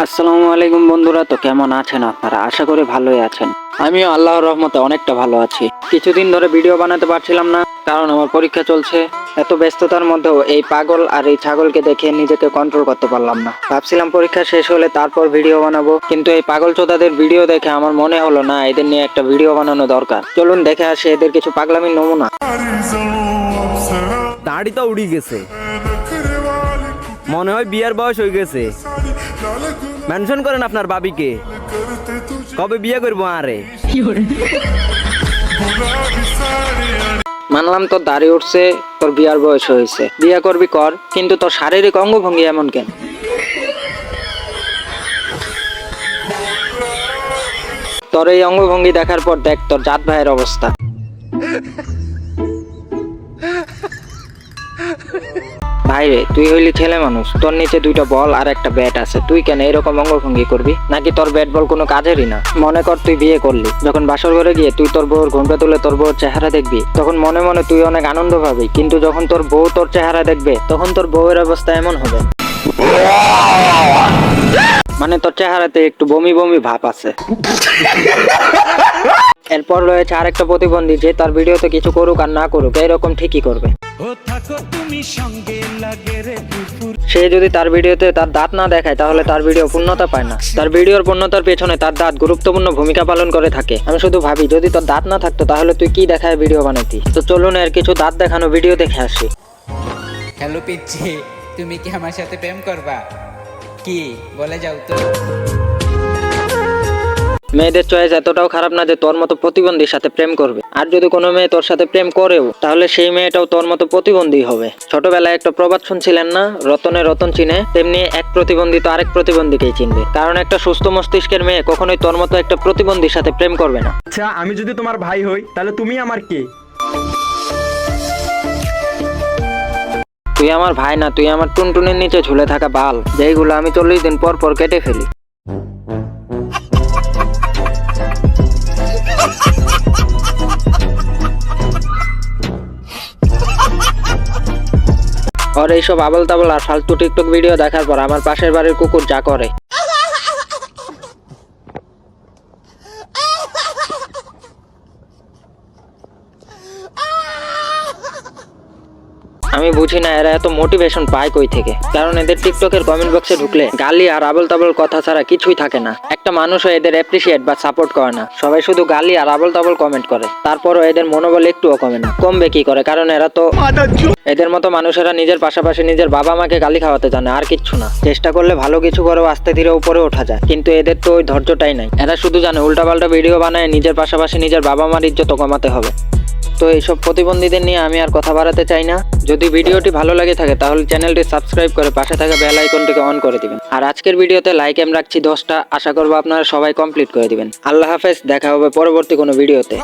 আসসালামু আলাইকুম বন্ধুরা, তো কেমন আছেন আপনারা? আশা করি ভালোই আছেন। আমিও আল্লাহর রহমতে অনেকটা ভালো আছি। কিছুদিন ধরে ভিডিও বানাতে পারছিলাম না, কারণ আমার পরীক্ষা চলছে। এত ব্যস্ততার মধ্যেও এই পাগল আর এই ছাগলকে দেখে নিজেকে কন্ট্রোল করতে পারলাম না। ভাবছিলাম পরীক্ষা শেষ হলে তারপর ভিডিও বানাবো, কিন্তু এই পাগল চোদাদের ভিডিও দেখে আমার মনে হলো না, এদের নিয়ে একটা ভিডিও বানানো দরকার। চলুন দেখে আসি এদের কিছু পাগলামির নমুনা। দাড়ি তো উড়ি গেছে, মনে হয় বিয়ার বয়স হয়ে গেছে। মেনশন করেন আপনার বাবিকে, কবে বিয়ে করবো আরে। মানলাম তোর দাড়ি উঠছে, তোর বিয়ার বয়স হয়েছে, বিয়া করবি কর, কিন্তু তোর শারীরিক অঙ্গভঙ্গি এমন কেন? তোর এই অঙ্গভঙ্গি দেখার পর দেখ তোর জাত ভাইয়ের অবস্থা। ভাইরে, তুই হইলি ছেলে মানুষ, তোর নিচে দুইটা বল আর একটা ব্যাট আছে, তুই কেন এরকম অঙ্গভঙ্গি করবি? নাকি তোর ব্যাট বল কোনো কাজেরই না? মনে কর তুই বিয়ে করলি, যখন বাসর ঘরে গিয়ে তুই তোর বউর ঘুমটা তুলে তোর বউর চেহারা দেখবি, তখন মনে মনে তুই অনেক আনন্দ পাবি, কিন্তু যখন তোর বউ তোর চেহারা দেখবে, তখন তোর বউয়ের অবস্থা এমন হবে, মানে তোর চেহারাতে একটু বমি বমি ভাব আছে। এরপর রয়েছে আরেকটা প্রতিবন্ধী, যে তার ভিডিওতে কিছু করুক আর না করুক এরকম ঠিকই করবে। সে যদি তার ভিডিওতে তার দাঁত না দেখায় তাহলে তার ভিডিও পূর্ণতা পায় না। তার ভিডিওর পূর্ণতার পেছনে তার দাঁত গুরুত্বপূর্ণ ভূমিকা পালন করে থাকে। আমি শুধু ভাবি, যদি তোর দাঁত না থাকতো তাহলে তুই কি দেখায় ভিডিও বানাতি? তো চলুন এর কিছু দাঁত দেখানো ভিডিও দেখে আসি। হ্যালো পিচ্ছি, তুমি কি আমার সাথে প্রেম করবা? কি বলে যাও তো। মেয়েদের চয়েস এতটাও খারাপ না যে তোর মতো প্রতিবন্ধীর সাথে প্রেম করবে। আর যদি কোনো মেয়ে তোর সাথে প্রেম করেও, তাহলে সেই মেয়েটাও তোর মতো প্রতিবন্ধী হবে। ছোটবেলায় একটা প্রবাদ শুনছিলেন না, রতনে রতন চিনে, তেমনি এক প্রতিবন্ধী তো আরেক প্রতিবন্ধীকেই চিনবে। কারণ একটা সুস্থ মস্তিষ্কের মেয়ে কখনোই তোর মতো একটা প্রতিবন্ধীর সাথে প্রেম করবে না। আচ্ছা, আমি যদি তোমার ভাই হই তাহলে তুমি আমার কে? তুই আমার ভাই না, তুই আমার টুনটুনের নিচে ঝুলে থাকা বাল, যেইগুলো আমি 40 দিন পর পর কেটে ফেলি। আর এইসব আবল তাবল আর ফালতু টিকটক ভিডিও দেখার পর আমার পাশের বাড়ির কুকুর যা করে, আমি বুঝি না এরা এত মোটিভেশন পায় কই থেকে। কারণ এদের টিকটকের কমেন্ট বক্সে ঢুকলে গালি আর আবল তাবল কথা ছাড়া কিছুই থাকে না। একটা মানুষও এদের অ্যাপ্রিসিয়েট বা সাপোর্ট করে না, সবাই শুধু গালি আর আবল তাবল কমেন্ট করে। তারপরও এদের মনোবল একটুও কমে না। কমবে কি করে? কারণ এরা তো এদের মতো মানুষেরা নিজের পাশাপাশি নিজের বাবা মাকে গালি খাওয়াতে জানে, আর কিচ্ছু না। চেষ্টা করলে ভালো কিছু করেও আস্তে ধীরে উপরে ওঠা যায়, কিন্তু এদের তো ওই ধৈর্যটাই নাই। এরা শুধু জানে উল্টাপাল্টা ভিডিও বানায় নিজের পাশাপাশি নিজের বাবা মার ইজ্জত কমাতে হবে। তো এইসব প্রতিবন্ধীদের নিয়ে আমি আর কথা বাড়াতে চাই না। যদি ভিডিওটি ভালো লাগে থাকে তাহলে চ্যানেলটি সাবস্ক্রাইব করে পাশে থাকা বেল আইকনটিকে অন করে দিবেন। আর আজকের ভিডিওতে লাইক এম রাখছি 10টা, আশা করবো আপনারা সবাই কমপ্লিট করে দিবেন। আল্লাহ হাফেজ, দেখা হবে পরবর্তী কোনো ভিডিওতে।